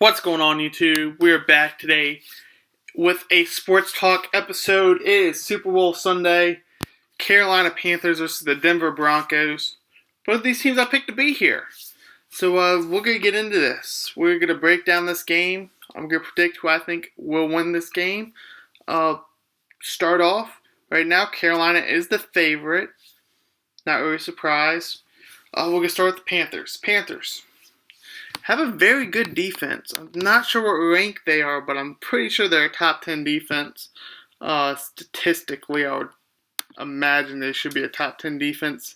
What's going on, YouTube? We're back today with a sports talk episode. It is Super Bowl Sunday. Carolina Panthers versus the Denver Broncos. Both of these teams I picked to be here. So we're going to get into this. We're going to break down this game. I'm going to predict who I think will win this game. Start off. Right now, Carolina is the favorite. Not really surprised. We're going to start with the Panthers. Panthers have a very good defense. I'm not sure what rank they are, but I'm pretty sure they're a top 10 defense. Statistically, I would imagine they should be a top 10 defense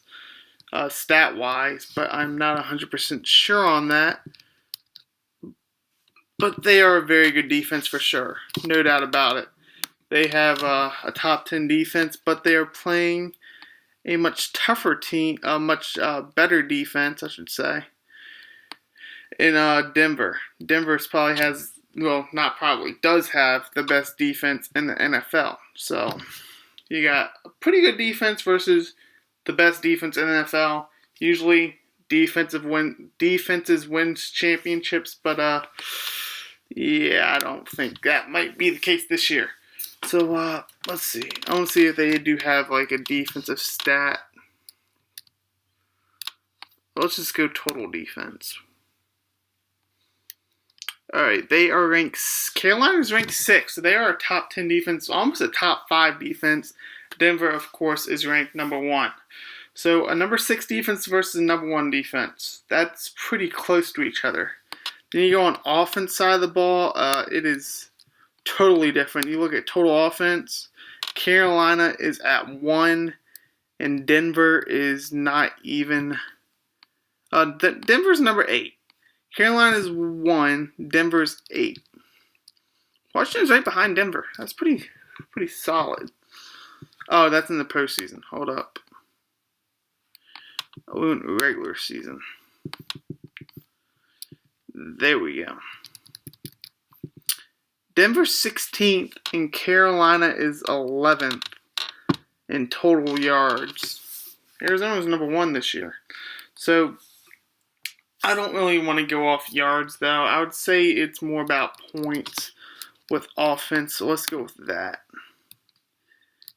stat-wise, but I'm not 100% sure on that. But they are a very good defense for sure. No doubt about it. They have a top 10 defense, but they are playing a much tougher team, a much better defense, I should say, in Denver. Denver probably has, well, not probably, does have the best defense in the NFL. So you got a pretty good defense versus the best defense in the NFL. Usually defenses wins championships, but yeah, I don't think that might be the case this year. So let's see. I want to see if they do have like a defensive stat. Let's just go total defense. Alright, they are ranked, Carolina's ranked 6th, so they are a top 10 defense, almost a top 5 defense. Denver, of course, is ranked number 1. So a number 6 defense versus a number 1 defense. That's pretty close to each other. Then you go on offense side of the ball, it is totally different. You look at total offense, Carolina is at 1, and Denver is not even, Denver's number 8. Carolina's 1, Denver's 8. Washington's right behind Denver. That's pretty solid. Oh, that's in the postseason. Hold up. We went regular season. There we go. Denver's 16th and Carolina is 11th in total yards. Arizona's number 1 this year. So I don't really want to go off yards, though. I would say it's more about points with offense, so let's go with that.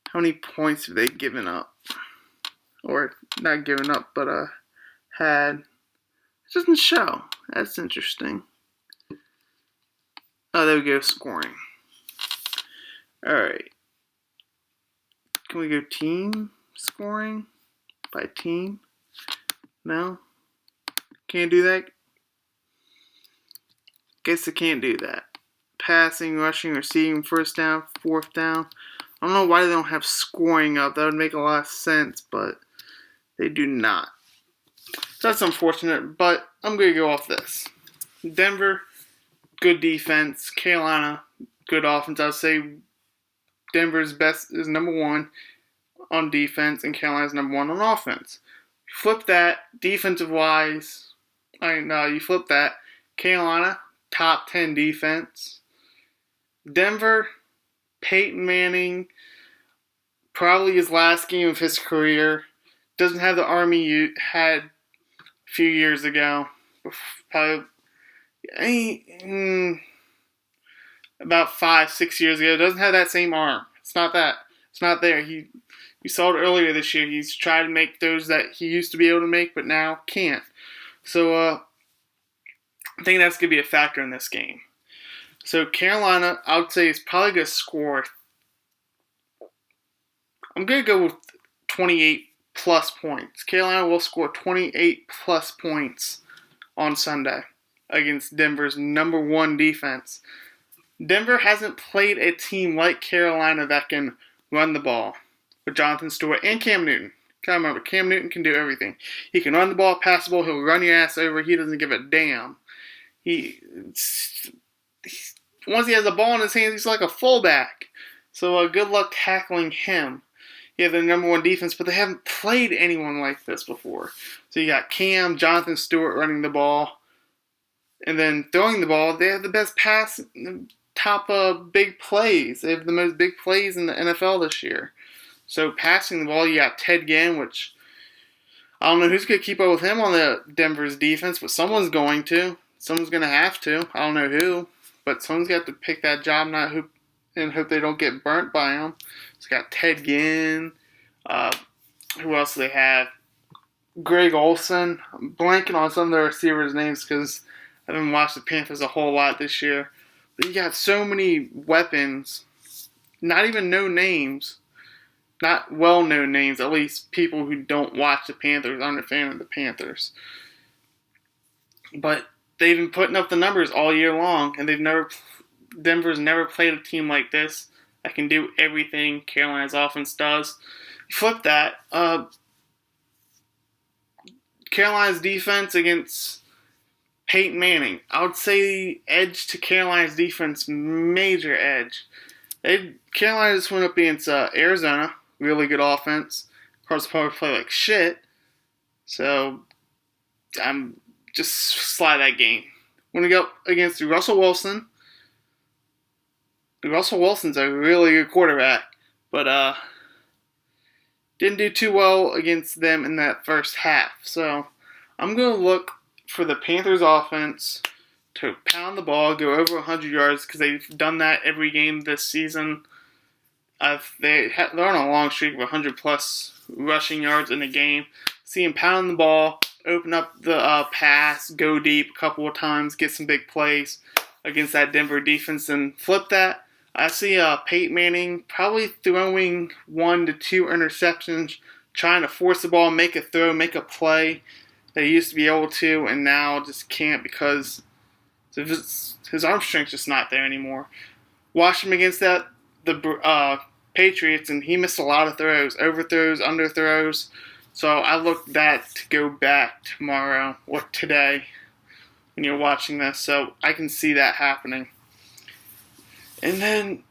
How many points have they given up? Or, not given up, but had. It doesn't show. That's interesting. Oh, there we go, scoring. Alright. Can we go team scoring? By team? No? Can't do that? Guess I can't do that. Passing, rushing, receiving, first down, fourth down. I don't know why they don't have scoring up. That would make a lot of sense, but they do not. So that's unfortunate, but I'm going to go off this. Denver, good defense. Carolina, good offense. I'd say Denver's best is number 1 on defense, and Carolina's number 1 on offense. Flip that, defensive-wise, you flip that. Carolina, top 10 defense. Denver, Peyton Manning, probably his last game of his career. Doesn't have the arm he had a few years ago. Probably about 5-6 years ago. Doesn't have that same arm. It's not that. It's not there. We saw it earlier this year. He's tried to make those that he used to be able to make, but now can't. So, I think that's going to be a factor in this game. So, Carolina, I would say, is probably going to score. I'm going to go with 28-plus points. Carolina will score 28-plus points on Sunday against Denver's number 1 defense. Denver hasn't played a team like Carolina that can run the ball with Jonathan Stewart and Cam Newton. Gotta remember, Cam Newton can do everything. He can run the ball, pass the ball, he'll run your ass over, he doesn't give a damn. Once he has the ball in his hands, he's like a fullback. So good luck tackling him. You have the number 1 defense, but they haven't played anyone like this before. So you got Cam, Jonathan Stewart running the ball, and then throwing the ball. They have the best pass, top big plays. They have the most big plays in the NFL this year. So passing the ball, you got Ted Ginn, which I don't know who's going to keep up with him on the Denver's defense, but someone's going to. someone's going to have to. I don't know who, but someone's got to pick that job, and hope they don't get burnt by them. It's got Ted Ginn. Who else do they have? Greg Olson. I'm blanking on some of the receivers' names because I haven't watched the Panthers a whole lot this year. But you got so many weapons. Not even no names. Not well-known names. At least people who don't watch the Panthers aren't a fan of the Panthers. But they've been putting up the numbers all year long, and Denver's never played a team like this that can do everything Carolina's offense does. Flip that. Carolina's defense against Peyton Manning. I would say edge to Carolina's defense, major edge. Carolina just went up against Arizona, really good offense. Of course, probably play like shit. So I'm just slide that game. When we go against Russell Wilson. Russell Wilson's a really good quarterback, but didn't do too well against them in that first half. So I'm going to look for the Panthers offense to pound the ball, go over 100 yards, because they've done that every game this season. They're on a long streak of 100-plus rushing yards in a game. See them pound the ball, open up the pass, go deep a couple of times, get some big plays against that Denver defense, and flip that. I see Peyton Manning probably throwing 1 to 2 interceptions, trying to force the ball, make a throw, make a play that he used to be able to, and now just can't because his arm strength's just not there anymore. Watched him against the Patriots, and he missed a lot of throws, overthrows, underthrows. So I look that to go back tomorrow or today when you're watching this, so I can see that happening. And then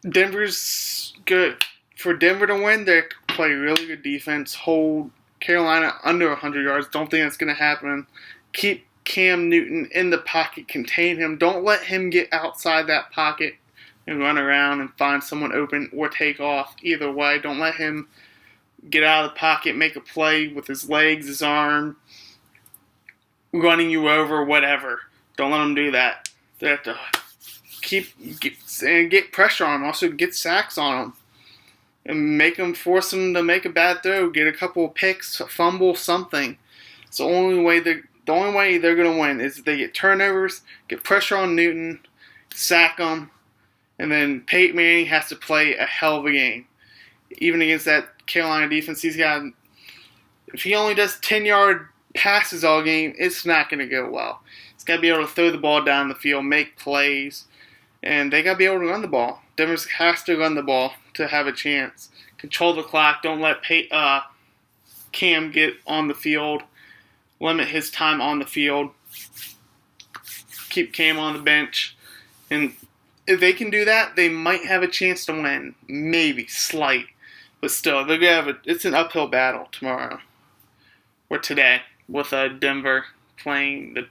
Denver's good. For Denver to win, they play really good defense, hold Carolina under 100 yards. Don't think that's going to happen. Keep Cam Newton in the pocket, contain him. Don't let him get outside that pocket and run around and find someone open or take off. Either way, don't let him get out of the pocket, make a play with his legs, his arm, running you over, whatever. Don't let him do that. They have to get pressure on him. Also, get sacks on him. And force him to make a bad throw, get a couple of picks, fumble, something. It's the only way they're going to win is if they get turnovers, get pressure on Newton, sack him, and then Peyton Manning has to play a hell of a game. Even against that Carolina defense, if he only does 10-yard passes all game, it's not going to go well. He's got to be able to throw the ball down the field, make plays, and they got to be able to run the ball. Denver has to run the ball to have a chance. Control the clock. Don't let Cam get on the field. Limit his time on the field. Keep Cam on the bench. And if they can do that, they might have a chance to win. Maybe. Slight. But still, they're gonna it's an uphill battle tomorrow. Or today. With Denver playing the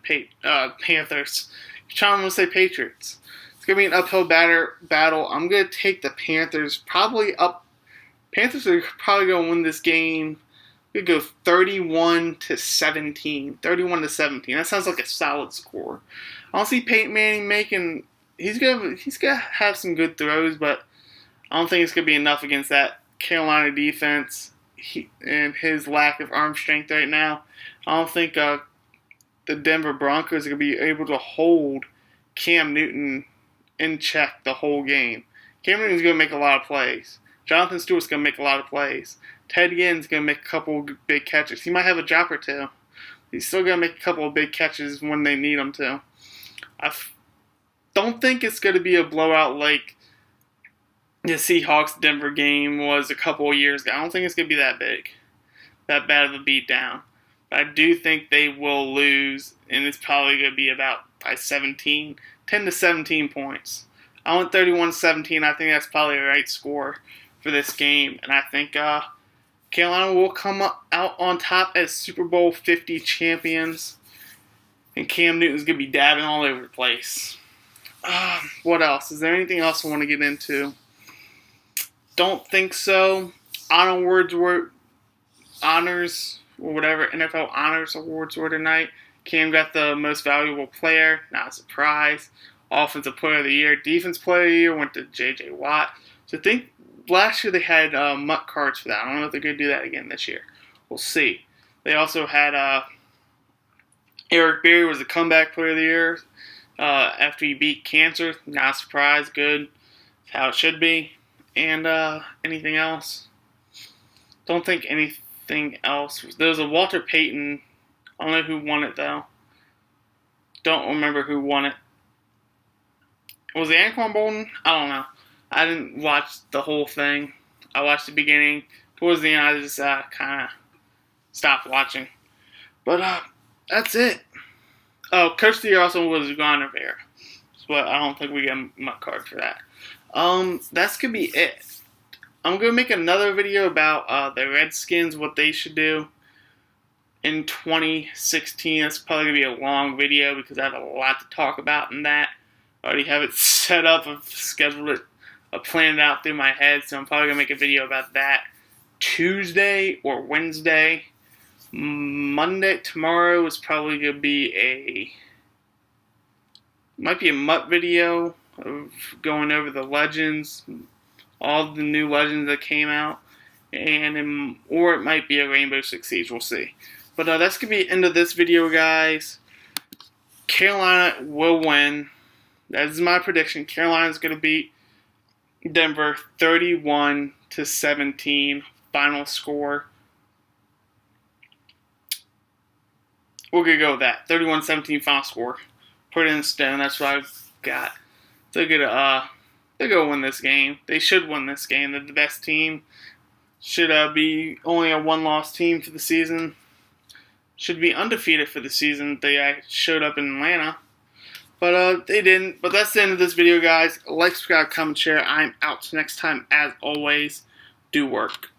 Panthers. I'm trying to say Patriots. It's going to be an uphill battle. I'm going to take the Panthers probably up. Panthers are probably going to win this game. We go 31-17. 31-17. That sounds like a solid score. I don't see Peyton Manning making. He's gonna have some good throws, but I don't think it's gonna be enough against that Carolina defense and his lack of arm strength right now. I don't think the Denver Broncos are gonna be able to hold Cam Newton in check the whole game. Cam Newton's gonna make a lot of plays. Jonathan Stewart's gonna make a lot of plays. Ted Ginn's going to make a couple big catches. He might have a drop or two. He's still going to make a couple of big catches when they need him to. I don't think it's going to be a blowout like the Seahawks-Denver game was a couple of years ago. I don't think it's going to be that big, that bad of a beatdown. But I do think they will lose, and it's probably going to be about by 10 to 17 points. I went 31-17. I think that's probably the right score for this game. And I think Carolina will come out on top as Super Bowl 50 champions. And Cam Newton's going to be dabbing all over the place. What else? Is there anything else I want to get into? Don't think so. Honors or whatever NFL Honors Awards were tonight. Cam got the most valuable player, not a surprise. Offensive player of the year, defense player of the year went to J.J. Watt. So I think last year they had MUT cards for that. I don't know if they're going to do that again this year. We'll see. They also had Eric Berry was the comeback player of the year after he beat cancer. Not a surprise, good. That's how it should be. And anything else? Don't think anything else. There was a Walter Payton. I don't know who won it though. Don't remember who won it. Was it Anquan Bolden? I don't know. I didn't watch the whole thing. I watched the beginning. Towards the end, I just kind of stopped watching. But that's it. Oh, Coach of the Year also was Ron Rivera. But I don't think we get a MUT card for that. That's going to be it. I'm going to make another video about the Redskins, what they should do in 2016. That's probably going to be a long video because I have a lot to talk about in that. I already have it set up. I've scheduled it. I've planned it out through my head. So I'm probably going to make a video about that Tuesday or Wednesday. Monday, tomorrow is probably going to be might be a MUT video of going over the legends, all the new legends that came out, or it might be a Rainbow Six Siege. We'll see. But that's going to be the end of this video, guys. Carolina will win. That is my prediction. Carolina's going to beat Denver 31-17 final score. We're going to go with that. 31-17 final score. Put it in stone. That's what I've got. They're going to win this game. They should win this game. They're the best team. Should be only a one-loss team for the season. Should be undefeated for the season. They showed up in Atlanta. But they didn't. But that's the end of this video, guys. Like, subscribe, comment, share. I'm out. Next time, as always, do work.